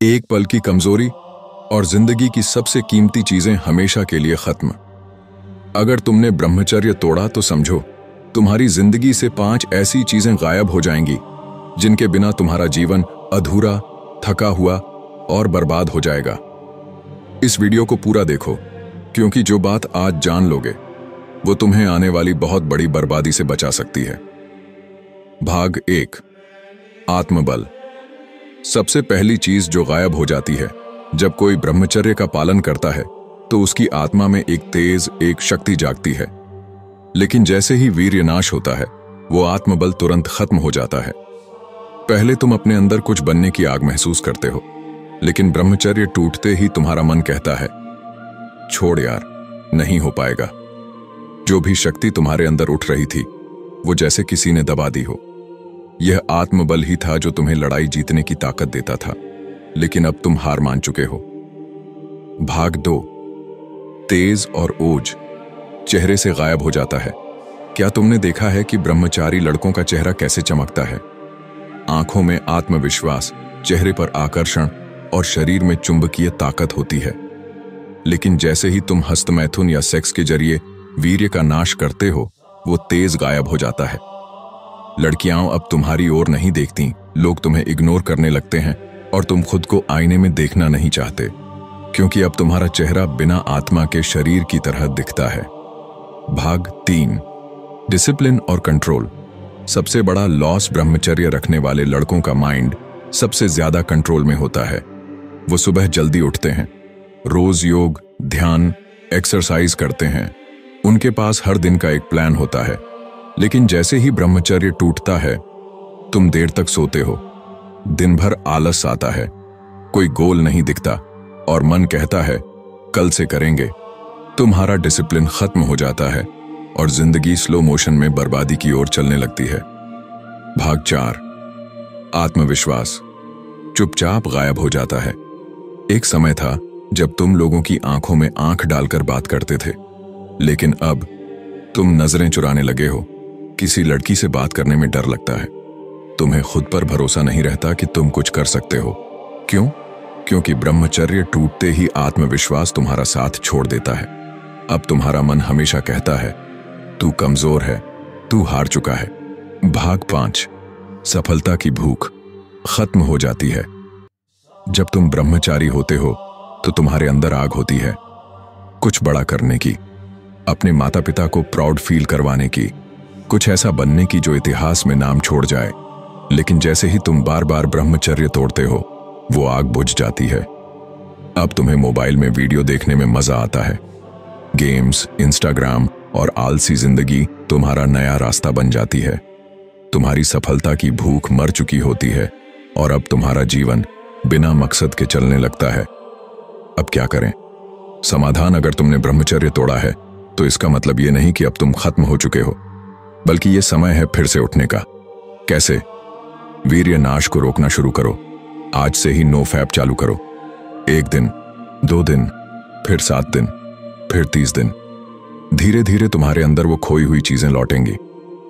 एक पल की कमजोरी और जिंदगी की सबसे कीमती चीजें हमेशा के लिए खत्म। अगर तुमने ब्रह्मचर्य तोड़ा तो समझो तुम्हारी जिंदगी से 5 ऐसी चीजें गायब हो जाएंगी जिनके बिना तुम्हारा जीवन अधूरा, थका हुआ और बर्बाद हो जाएगा। इस वीडियो को पूरा देखो, क्योंकि जो बात आज जान लोगे वो तुम्हें आने वाली बहुत बड़ी बर्बादी से बचा सकती है। भाग 1, आत्मबल। सबसे पहली चीज जो गायब हो जाती है जब कोई ब्रह्मचर्य का पालन करता है तो उसकी आत्मा में एक शक्ति जागती है। लेकिन जैसे ही वीर्य नाश होता है वो आत्मबल तुरंत खत्म हो जाता है। पहले तुम अपने अंदर कुछ बनने की आग महसूस करते हो, लेकिन ब्रह्मचर्य टूटते ही तुम्हारा मन कहता है छोड़ यार, नहीं हो पाएगा। जो भी शक्ति तुम्हारे अंदर उठ रही थी वो जैसे किसी ने दबा दी हो। यह आत्मबल ही था जो तुम्हें लड़ाई जीतने की ताकत देता था, लेकिन अब तुम हार मान चुके हो। भाग 2, तेज और ओज चेहरे से गायब हो जाता है। क्या तुमने देखा है कि ब्रह्मचारी लड़कों का चेहरा कैसे चमकता है? आंखों में आत्मविश्वास, चेहरे पर आकर्षण और शरीर में चुंबकीय ताकत होती है। लेकिन जैसे ही तुम हस्तमैथुन या सेक्स के जरिए वीर्य का नाश करते हो, वो तेज गायब हो जाता है। लड़कियां अब तुम्हारी ओर नहीं देखती, लोग तुम्हें इग्नोर करने लगते हैं और तुम खुद को आईने में देखना नहीं चाहते, क्योंकि अब तुम्हारा चेहरा बिना आत्मा के शरीर की तरह दिखता है। भाग 3, डिसिप्लिन और कंट्रोल। सबसे बड़ा लॉस ब्रह्मचर्य रखने वाले लड़कों का माइंड सबसे ज्यादा कंट्रोल में होता है। वो सुबह जल्दी उठते हैं, रोज योग, ध्यान, एक्सरसाइज करते हैं। उनके पास हर दिन का एक प्लान होता है। लेकिन जैसे ही ब्रह्मचर्य टूटता है, तुम देर तक सोते हो, दिन भर आलस आता है, कोई गोल नहीं दिखता और मन कहता है कल से करेंगे। तुम्हारा डिसिप्लिन खत्म हो जाता है और जिंदगी स्लो मोशन में बर्बादी की ओर चलने लगती है। भाग 4, आत्मविश्वास चुपचाप गायब हो जाता है। एक समय था जब तुम लोगों की आंखों में आंख डालकर बात करते थे, लेकिन अब तुम नजरें चुराने लगे हो। किसी लड़की से बात करने में डर लगता है। तुम्हें खुद पर भरोसा नहीं रहता कि तुम कुछ कर सकते हो। क्यों? क्योंकि ब्रह्मचर्य टूटते ही आत्मविश्वास तुम्हारा साथ छोड़ देता है। अब तुम्हारा मन हमेशा कहता है तू कमजोर है, तू हार चुका है। भाग 5, सफलता की भूख खत्म हो जाती है। जब तुम ब्रह्मचारी होते हो तो तुम्हारे अंदर आग होती है, कुछ बड़ा करने की, अपने माता पिता को प्राउड फील करवाने की, कुछ ऐसा बनने की जो इतिहास में नाम छोड़ जाए। लेकिन जैसे ही तुम बार बार ब्रह्मचर्य तोड़ते हो, वो आग बुझ जाती है। अब तुम्हें मोबाइल में वीडियो देखने में मजा आता है। गेम्स, इंस्टाग्राम और आलसी जिंदगी तुम्हारा नया रास्ता बन जाती है। तुम्हारी सफलता की भूख मर चुकी होती है और अब तुम्हारा जीवन बिना मकसद के चलने लगता है। अब क्या करें? समाधान, अगर तुमने ब्रह्मचर्य तोड़ा है तो इसका मतलब यह नहीं कि अब तुम खत्म हो चुके हो, बल्कि यह समय है फिर से उठने का। कैसे? वीर्य नाश को रोकना शुरू करो। आज से ही नो फैप चालू करो। 1 दिन, 2 दिन, फिर 7 दिन, फिर 30 दिन। धीरे धीरे तुम्हारे अंदर वो खोई हुई चीजें लौटेंगी।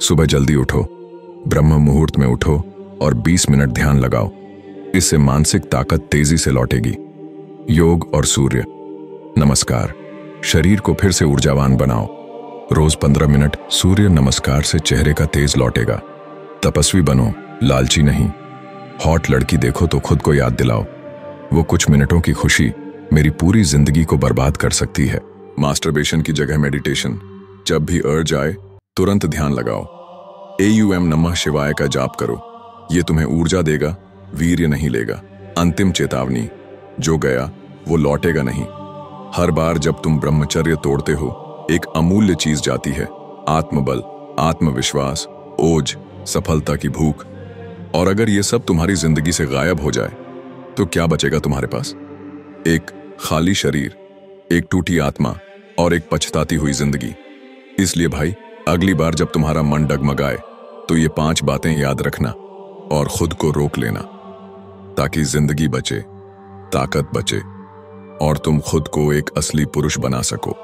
सुबह जल्दी उठो, ब्रह्म मुहूर्त में उठो और 20 मिनट ध्यान लगाओ। इससे मानसिक ताकत तेजी से लौटेगी। योग और सूर्य नमस्कार शरीर को फिर से ऊर्जावान बनाओ। रोज 15 मिनट सूर्य नमस्कार से चेहरे का तेज लौटेगा। तपस्वी बनो, लालची नहीं। हॉट लड़की देखो तो खुद को याद दिलाओ, वो कुछ मिनटों की खुशी मेरी पूरी जिंदगी को बर्बाद कर सकती है। मास्टरबेशन की जगह मेडिटेशन। जब भी अर्ज आए तुरंत ध्यान लगाओ। AUM नमः शिवाय का जाप करो। ये तुम्हें ऊर्जा देगा, वीर्य नहीं लेगा। अंतिम चेतावनी, जो गया वो लौटेगा नहीं। हर बार जब तुम ब्रह्मचर्य तोड़ते हो, एक अमूल्य चीज जाती है। आत्मबल, आत्मविश्वास, ओज, सफलता की भूख। और अगर ये सब तुम्हारी जिंदगी से गायब हो जाए तो क्या बचेगा तुम्हारे पास? एक खाली शरीर, एक टूटी आत्मा और एक पछताती हुई जिंदगी। इसलिए भाई, अगली बार जब तुम्हारा मन डगमगाए तो ये 5 बातें याद रखना और खुद को रोक लेना, ताकि जिंदगी बचे, ताकत बचे और तुम खुद को एक असली पुरुष बना सको।